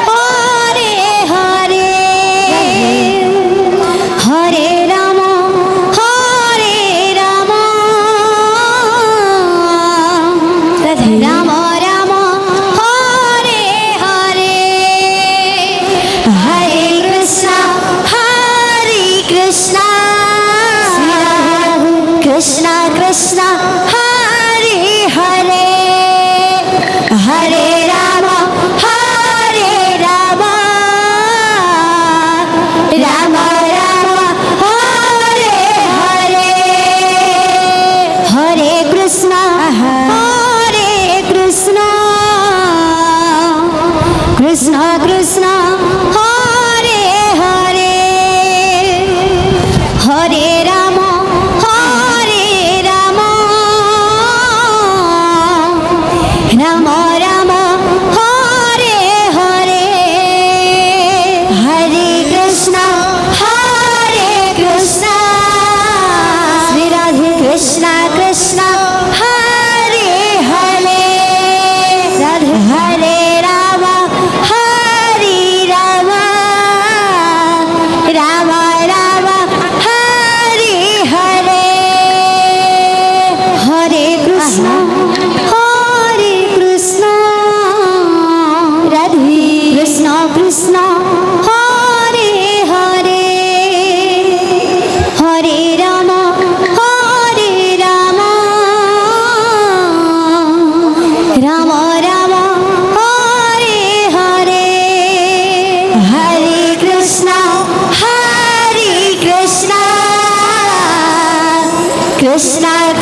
Hare Hare Hare Ram Ram Ram Hare Hare Hare Krishna Krishna Krishna Hare Hare Hare Ram Ram Ram Hare Hare Hare Krishna Krishna Krishna Hare Hare Hare Ram Ram Ram Hare Hare Hare Krishna Shri Radhe Krishna Krishna Hare Hare Radhe Hare Ram Ram Ram Ram Hare Hare Hare Krishna Radhe Krishna Krishna Hare Hare Hare Ram Ram Ram Hare Hare Hare Krishna Krishna